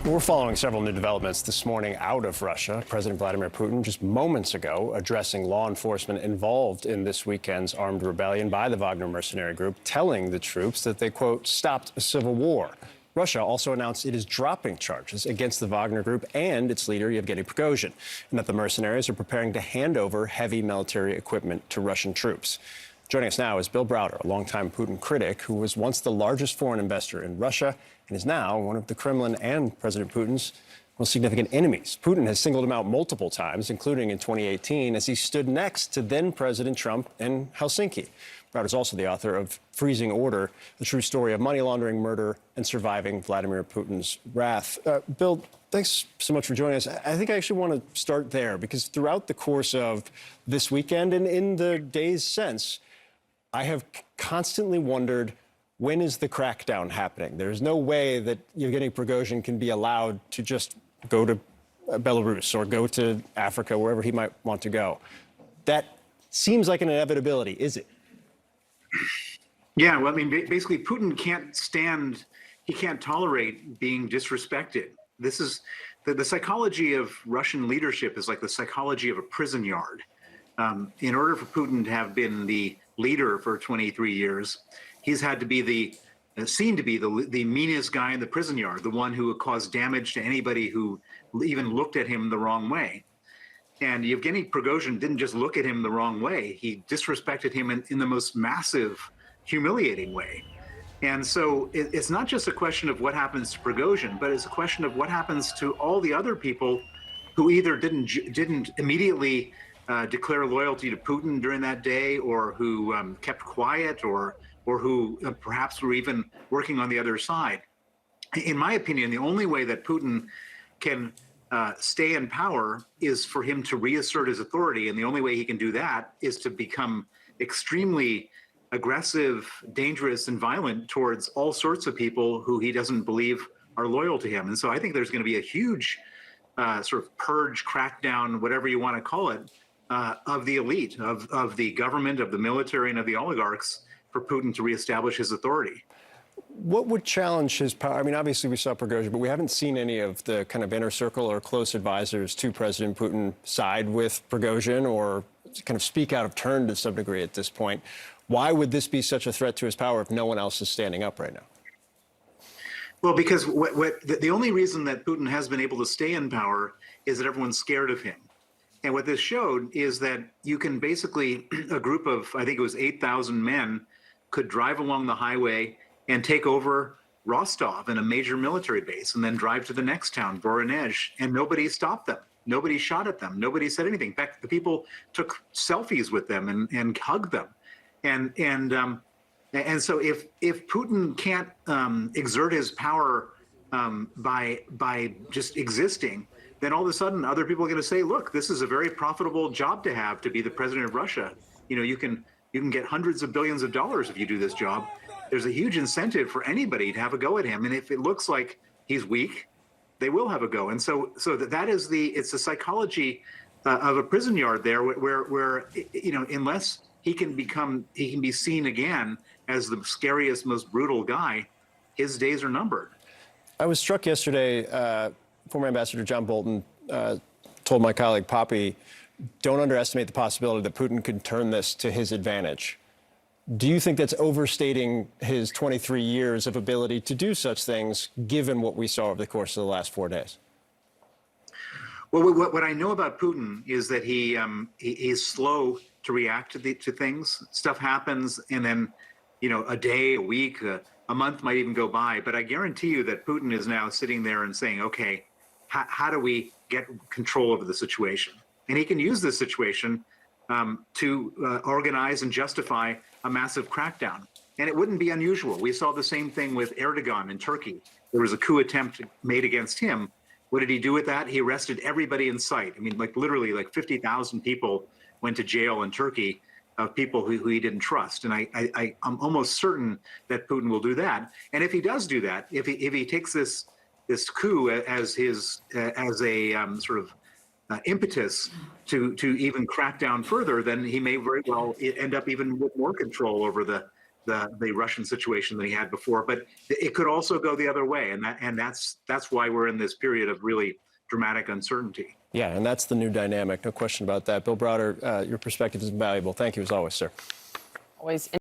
We're following several new developments this morning out of Russia. President Vladimir Putin just moments ago addressing law enforcement involved in this weekend's armed rebellion by the Wagner mercenary group, telling the troops that they, quote, stopped a civil war. Russia also announced it is dropping charges against the Wagner group and its leader, Yevgeny Prigozhin, and that the mercenaries are preparing to hand over heavy military equipment to Russian troops. Joining us now is Bill Browder, a longtime Putin critic who was once the largest foreign investor in Russia and is now one of the Kremlin and President Putin's most significant enemies. Putin has singled him out multiple times, including in 2018, as he stood next to then-President Trump in Helsinki. Browder is also the author of Freezing Order, the true story of money laundering, murder, and surviving Vladimir Putin's wrath. Bill, thanks so much for joining us. I think I actually want to start there, because throughout the course of this weekend and in the days since, I have constantly wondered, when is the crackdown happening? There's no way that Yevgeny Prigozhin can be allowed to just go to Belarus or go to Africa, wherever he might want to go. That seems like an inevitability, is it? Yeah, well, I mean, basically, Putin he can't tolerate being disrespected. This is the psychology of Russian leadership is like the psychology of a prison yard. In order for Putin to have been the leader for 23 years, he's had to be seen to be the meanest guy in the prison yard, the one who would cause damage to anybody who even looked at him the wrong way. And Yevgeny Prigozhin didn't just look at him the wrong way, he disrespected him in the most massive, humiliating way. And so it's not just a question of what happens to Prigozhin, but it's a question of what happens to all the other people who either didn't immediately declare loyalty to Putin during that day, or who kept quiet, or who perhaps were even working on the other side. In my opinion, the only way that Putin can stay in power is for him to reassert his authority, and the only way he can do that is to become extremely aggressive, dangerous, and violent towards all sorts of people who he doesn't believe are loyal to him. And so I think there's going to be a huge sort of purge, crackdown, whatever you want to call it, of the elite, of the government, of the military, and of the oligarchs for Putin to reestablish his authority. What would challenge his power? I mean, obviously we saw Prigozhin, but we haven't seen any of the kind of inner circle or close advisors to President Putin side with Prigozhin or kind of speak out of turn to some degree at this point. Why would this be such a threat to his power if no one else is standing up right now? Well, because the only reason that Putin has been able to stay in power is that everyone's scared of him. And what this showed is that you can basically, a group of, I think it was 8,000 men, could drive along the highway and take over Rostov and a major military base, and then drive to the next town, Voronezh, and nobody stopped them. Nobody shot at them. Nobody said anything. In fact, the people took selfies with them and hugged them. And so if Putin can't exert his power by just existing, then all of a sudden other people are going to say, look, this is a very profitable job to have, to be the president of Russia. You know, you can get hundreds of billions of dollars if you do this job. There's a huge incentive for anybody to have a go at him. And if it looks like he's weak, they will have a go. And so it's the psychology of a prison yard there, where you know, unless he can be seen again as the scariest, most brutal guy, his days are numbered. I was struck yesterday, former Ambassador John Bolton told my colleague Poppy, don't underestimate the possibility that Putin could turn this to his advantage. Do you think that's overstating his 23 years of ability to do such things, given what we saw over the course of the last 4 days? Well, what I know about Putin is that he's slow to react to things. Stuff happens, and then, you know, a day, a week, a month might even go by. But I guarantee you that Putin is now sitting there and saying, okay, how do we get control over the situation? And he can use this situation to organize and justify a massive crackdown. And it wouldn't be unusual. We saw the same thing with Erdogan in Turkey. There was a coup attempt made against him. What did he do with that? He arrested everybody in sight. I mean, like literally like 50,000 people went to jail in Turkey of people who he didn't trust. And I'm almost certain that Putin will do that. And if he does do that, if he takes this coup as a sort of impetus to even crack down further, then he may very well end up even with more control over the the Russian situation than he had before. But it could also go the other way, and that's why we're in this period of really dramatic uncertainty. Yeah, and that's the new dynamic. No question about that. Bill Browder, your perspective is valuable. Thank you as always, sir. Always.